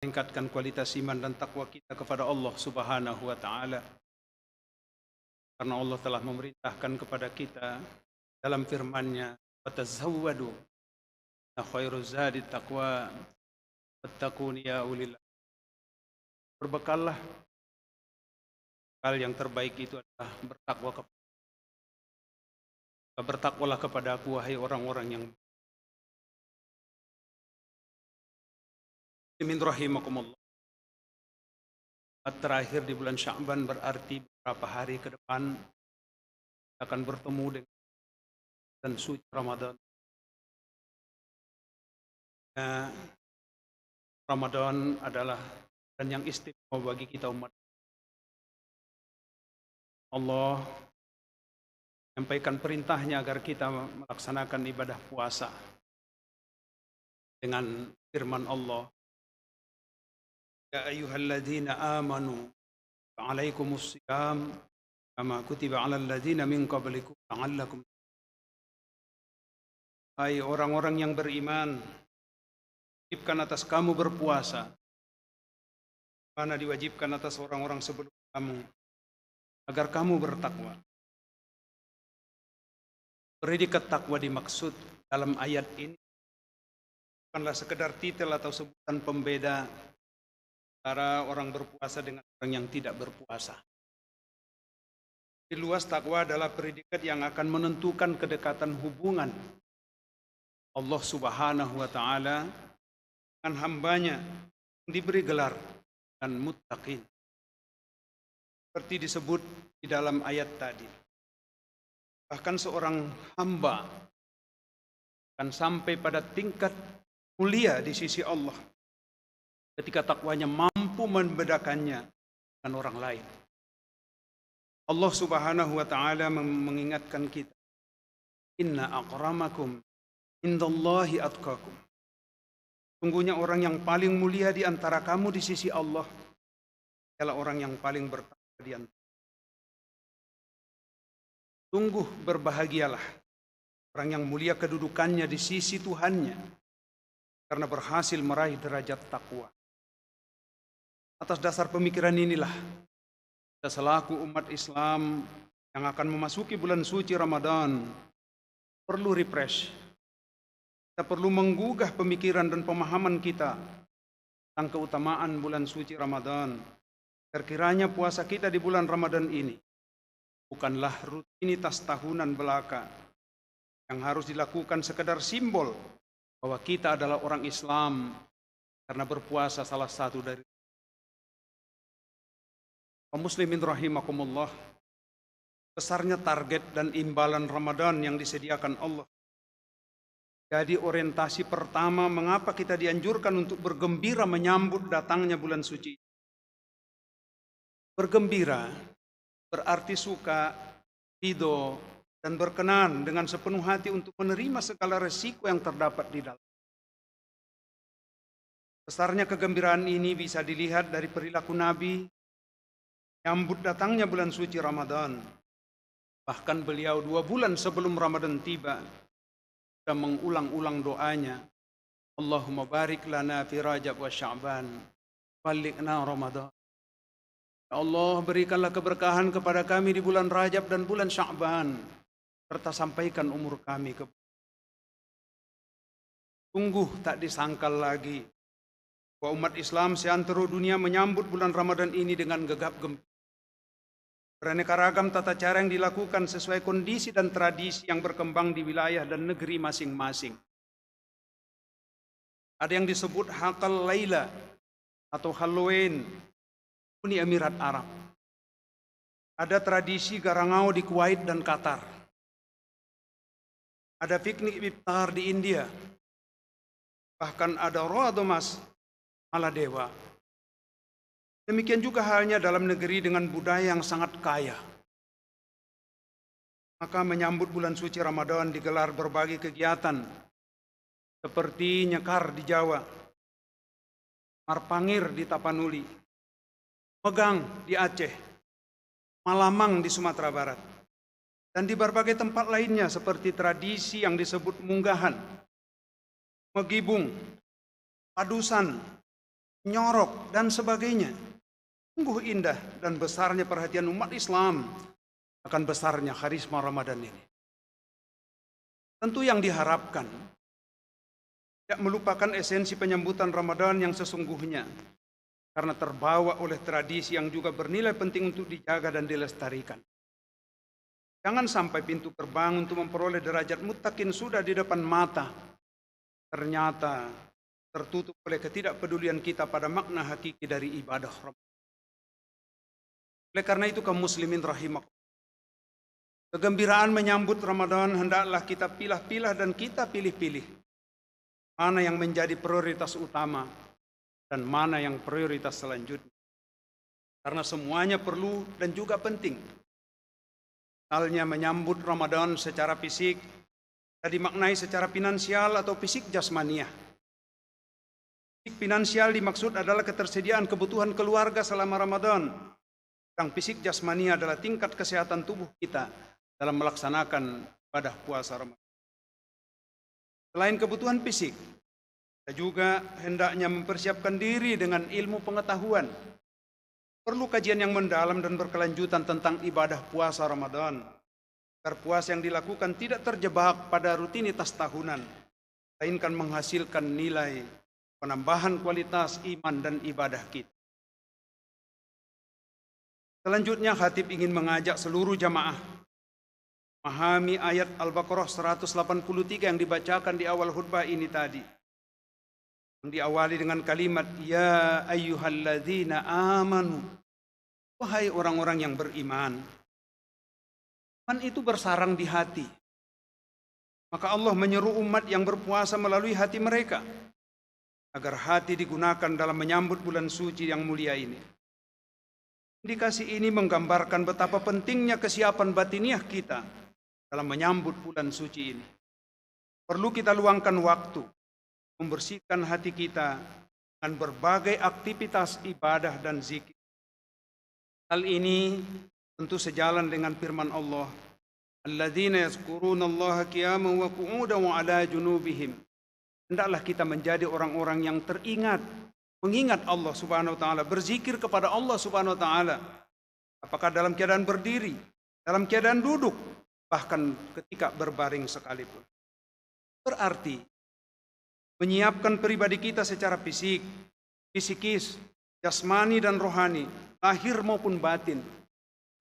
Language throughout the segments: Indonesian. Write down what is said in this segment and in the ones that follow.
tingkatkan kualitas iman dan takwa kita kepada Allah Subhanahu wa taala. Karena Allah telah memerintahkan kepada kita dalam firman-Nya, "Fatazawwadu, khairuz zadi taqwa, wattaqun ya ulil." Berbekallah, hal yang terbaik itu adalah bertakwalah kepada Aku, wahai orang-orang yang muslimin rahimakumullah. Terakhir di bulan Sya'ban berarti beberapa hari ke depan akan bertemu dengan bulan suci Ramadan. Ramadan adalah bulan yang istimewa bagi kita umat Allah. Menyampaikan perintahnya agar kita melaksanakan ibadah puasa dengan firman Allah, "Ya ayyuhalladzina amanu alaikumus syiyam kama kutiba 'alal ladzina min qablikum la'allakum." Hai orang-orang yang beriman, diwajibkan atas kamu berpuasa, mana diwajibkan atas orang-orang sebelum kamu, agar kamu bertakwa. Predikat takwa dimaksud dalam ayat ini bukanlah sekedar titel atau sebutan pembeda antara orang berpuasa dengan orang yang tidak berpuasa. Di luas, takwa adalah predikat yang akan menentukan kedekatan hubungan Allah Subhanahu wa taala dengan hambanya yang diberi gelar dan muttaqin. Seperti disebut di dalam ayat tadi. Bahkan seorang hamba akan sampai pada tingkat mulia di sisi Allah ketika takwanya mampu membedakannya dengan orang lain. Allah Subhanahu wa taala mengingatkan kita, "Inna akramakum indallahi atqakum." Sungguhnya orang yang paling mulia di antara kamu di sisi Allah adalah orang yang paling bertakwa di antara. Sungguh berbahagialah orang yang mulia kedudukannya di sisi Tuhannya karena berhasil meraih derajat takwa. Atas dasar pemikiran inilah kita selaku umat Islam yang akan memasuki bulan suci Ramadan perlu refresh. Kita perlu menggugah pemikiran dan pemahaman kita tentang keutamaan bulan suci Ramadan. Kiranya puasa kita di bulan Ramadan ini bukanlah rutinitas tahunan belaka yang harus dilakukan sekedar simbol bahwa kita adalah orang Islam karena berpuasa salah satu dari kaum muslimin rahimakumullah. Besarnya target dan imbalan Ramadan yang disediakan Allah jadi orientasi pertama mengapa kita dianjurkan untuk bergembira menyambut datangnya bulan suci. Bergembira berarti suka, ridho, dan berkenan dengan sepenuh hati untuk menerima segala resiko yang terdapat di dalam. Besarnya kegembiraan ini bisa dilihat dari perilaku Nabi menyambut datangnya bulan suci Ramadan. Bahkan beliau 2 bulan sebelum Ramadan tiba sudah mengulang-ulang doanya, "Allahumma barik lana fi Rajab wa Sya'ban, ballighna Ramadan." Ya Allah, berikanlah keberkahan kepada kami di bulan Rajab dan bulan Sya'ban, serta sampaikan umur kami ke. Sungguh tak disangkal lagi bahwa umat Islam seantero dunia menyambut bulan Ramadan ini dengan gegap gempita. Beraneka ragam tata cara yang dilakukan sesuai kondisi dan tradisi yang berkembang di wilayah dan negeri masing-masing. Ada yang disebut Hakal Laila atau Halloween Uni Emirat Arab. Ada tradisi Garangau di Kuwait dan Qatar. Ada piknik iftar di India. Bahkan ada Roadomas Maladewa. Demikian juga halnya dalam negeri dengan budaya yang sangat kaya. Maka menyambut bulan suci Ramadan digelar berbagai kegiatan seperti nyekar di Jawa, marpangir di Tapanuli, megang di Aceh, malamang di Sumatera Barat, dan di berbagai tempat lainnya seperti tradisi yang disebut munggahan, megibung, padusan, nyorok, dan sebagainya. Sungguh indah dan besarnya perhatian umat Islam akan besarnya karisma Ramadan ini. Tentu yang diharapkan tidak melupakan esensi penyambutan Ramadan yang sesungguhnya, karena terbawa oleh tradisi yang juga bernilai penting untuk dijaga dan dilestarikan. Jangan sampai pintu gerbang untuk memperoleh derajat muttaqin sudah di depan mata, ternyata tertutup oleh ketidakpedulian kita pada makna hakiki dari ibadah Ramadan. Oleh karena itu kaum muslimin rahimakumullah, kegembiraan menyambut Ramadan hendaklah kita pilah-pilah dan kita pilih-pilih mana yang menjadi prioritas utama dan mana yang prioritas selanjutnya. Karena semuanya perlu dan juga penting. Misalnya menyambut Ramadan secara fisik, bisa dimaknai secara finansial atau fisik jasmaniah. Fisik finansial dimaksud adalah ketersediaan kebutuhan keluarga selama Ramadan. Yang fisik jasmaniah adalah tingkat kesehatan tubuh kita dalam melaksanakan ibadah puasa Ramadan. Selain kebutuhan fisik, kita juga hendaknya mempersiapkan diri dengan ilmu pengetahuan. Perlu kajian yang mendalam dan berkelanjutan tentang ibadah puasa Ramadan, agar puasa yang dilakukan tidak terjebak pada rutinitas tahunan, melainkan menghasilkan nilai penambahan kualitas iman dan ibadah kita. Selanjutnya, khatib ingin mengajak seluruh jamaah memahami ayat Al-Baqarah 183 yang dibacakan di awal khutbah ini tadi, yang diawali dengan kalimat ya ayyuhalladzina amanu, wahai orang-orang yang beriman. Iman itu bersarang di hati, maka Allah menyeru umat yang berpuasa melalui hati mereka agar hati digunakan dalam menyambut bulan suci yang mulia ini. Indikasi ini menggambarkan betapa pentingnya kesiapan batiniah kita dalam menyambut bulan suci ini. Perlu kita luangkan waktu membersihkan hati kita dengan berbagai aktivitas ibadah dan zikir. Hal ini tentu sejalan dengan firman Allah, alladzina yazkurunallaha qiyaman wa qu'udan wa 'ala junubihim. Hendaklah kita menjadi orang-orang yang teringat, mengingat Allah Subhanahu wa taala, berzikir kepada Allah Subhanahu wa taala, apakah dalam keadaan berdiri, dalam keadaan duduk, bahkan ketika berbaring sekalipun. Berarti menyiapkan pribadi kita secara fisik, fisikis, jasmani dan rohani, lahir maupun batin,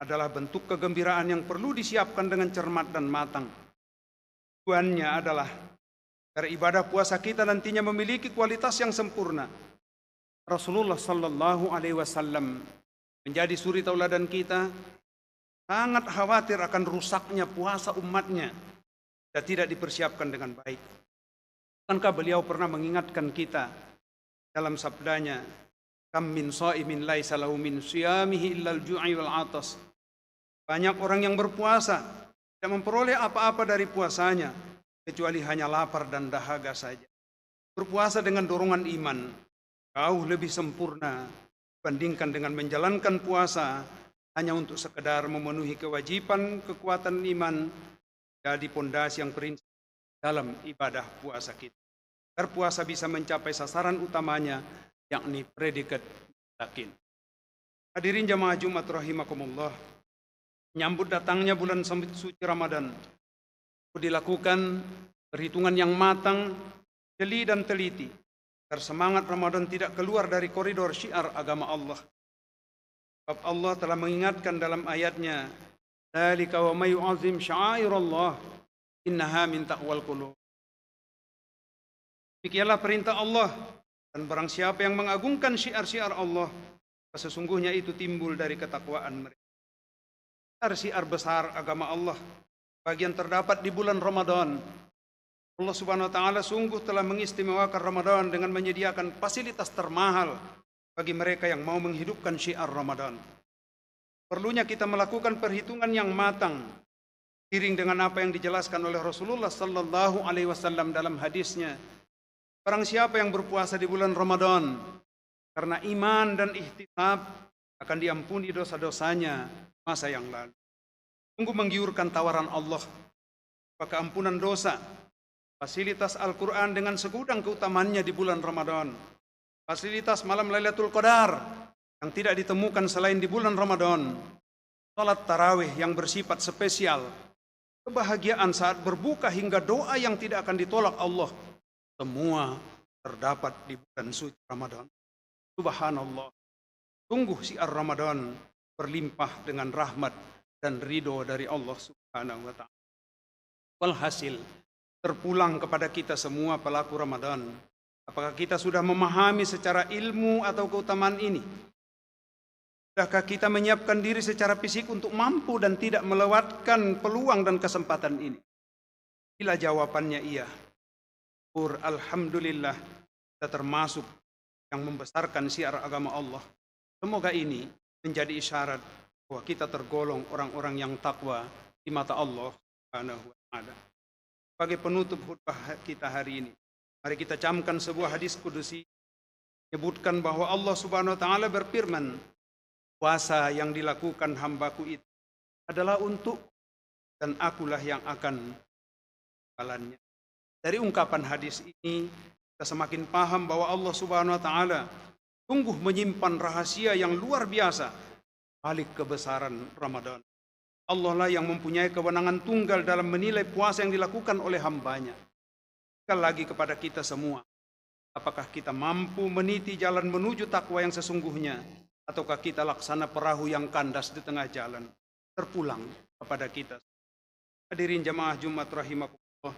adalah bentuk kegembiraan yang perlu disiapkan dengan cermat dan matang. Tujuannya adalah agar ibadah puasa kita nantinya memiliki kualitas yang sempurna. Rasulullah Sallallahu Alaihi Wasallam menjadi suri tauladan kita, sangat khawatir akan rusaknya puasa umatnya dan tidak dipersiapkan dengan baik. Bukankah beliau pernah mengingatkan kita dalam sabdanya, kam min shaimin laisa lahu min siyamihi illal ju'i wal 'atas. Banyak orang yang berpuasa tidak memperoleh apa-apa dari puasanya kecuali hanya lapar dan dahaga saja. Berpuasa dengan dorongan iman jauh lebih sempurna dibandingkan dengan menjalankan puasa hanya untuk sekedar memenuhi kewajiban kekuatan iman, jadi pondasi yang prinsip dalam ibadah puasa kita. Agar puasa bisa mencapai sasaran utamanya, yakni predikat yakin. Hadirin jamaah Jumat rahimakumullah, menyambut datangnya bulan suci Ramadan dilakukan perhitungan yang matang, jeli dan teliti, agar semangat Ramadan tidak keluar dari koridor syiar agama Allah. Sebab Allah telah mengingatkan dalam ayatnya, dzalika wa may yu'azzim sya'airallah innaha min taqwal qulub. Demikianlah perintah Allah, dan barang siapa yang mengagungkan syiar-syiar Allah, sesungguhnya itu timbul dari ketakwaan mereka. Syiar besar agama Allah bagian terdapat di bulan Ramadan. Allah Subhanahu wa taala sungguh telah mengistimewakan Ramadan dengan menyediakan fasilitas termahal bagi mereka yang mau menghidupkan syiar Ramadan. Perlunya kita melakukan perhitungan yang matang, seiring dengan apa yang dijelaskan oleh Rasulullah Sallallahu Alaihi Wasallam dalam hadisnya. Barang siapa yang berpuasa di bulan Ramadan karena iman dan ihtisab, akan diampuni dosa-dosanya masa yang lalu. Sungguh menggiurkan tawaran Allah maka ampunan dosa, fasilitas Al-Quran dengan segudang keutamaannya di bulan Ramadan. fasilitas malam Lailatul Qadar yang tidak ditemukan selain di bulan Ramadan, salat tarawih yang bersifat spesial, kebahagiaan saat berbuka hingga doa yang tidak akan ditolak Allah, semua terdapat di bulan suci Ramadan. Subhanallah, sungguh siar Ramadan berlimpah dengan rahmat dan ridho dari Allah Subhanahu wa Ta'ala. Walhasil, terpulang kepada kita semua pelaku Ramadan, apakah kita sudah memahami secara ilmu atau keutamaan ini? Sudahkah kita menyiapkan diri secara fisik untuk mampu dan tidak melewatkan peluang dan kesempatan ini? Bila jawabannya iya, alhamdulillah, kita termasuk yang membesarkan siar agama Allah. Semoga ini menjadi isyarat bahwa kita tergolong orang-orang yang takwa di mata Allah Subhanahu wa Ta'ala. Sebagai penutup khutbah kita hari ini, mari kita camkan sebuah hadis kudusi menyebutkan bahwa Allah Subhanahu wa Ta'ala berfirman, puasa yang dilakukan hambaku itu adalah untuk, dan akulah yang akan balannya. Dari ungkapan hadis ini, kita semakin paham bahwa Allah Subhanahu wa Ta'ala sungguh menyimpan rahasia yang luar biasa balik kebesaran Ramadan. Allah lah yang mempunyai kewenangan tunggal dalam menilai puasa yang dilakukan oleh hambanya. Sekali lagi kepada kita semua, apakah kita mampu meniti jalan menuju takwa yang sesungguhnya, ataukah kita laksana perahu yang kandas di tengah jalan, terpulang kepada kita. Hadirin jamaah Jumat rahimakumullah,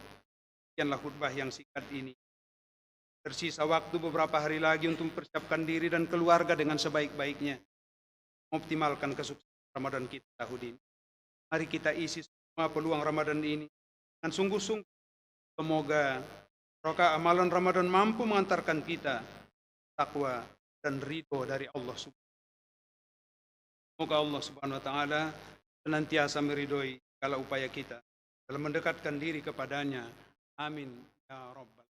sekianlah khutbah yang singkat ini. Tersisa waktu beberapa hari lagi untuk mempersiapkan diri dan keluarga dengan sebaik-baiknya, mengoptimalkan kesuksesan Ramadan kita tahun ini. Mari kita isi semua peluang Ramadan ini dengan sungguh-sungguh. Semoga barokah amalan Ramadan mampu mengantarkan kita takwa dan ridho dari Allah Subhanahu. Semoga Allah Subhanahu wa Ta'ala senantiasa meridhoi segala upaya kita dalam mendekatkan diri kepadanya. Amin ya rabbal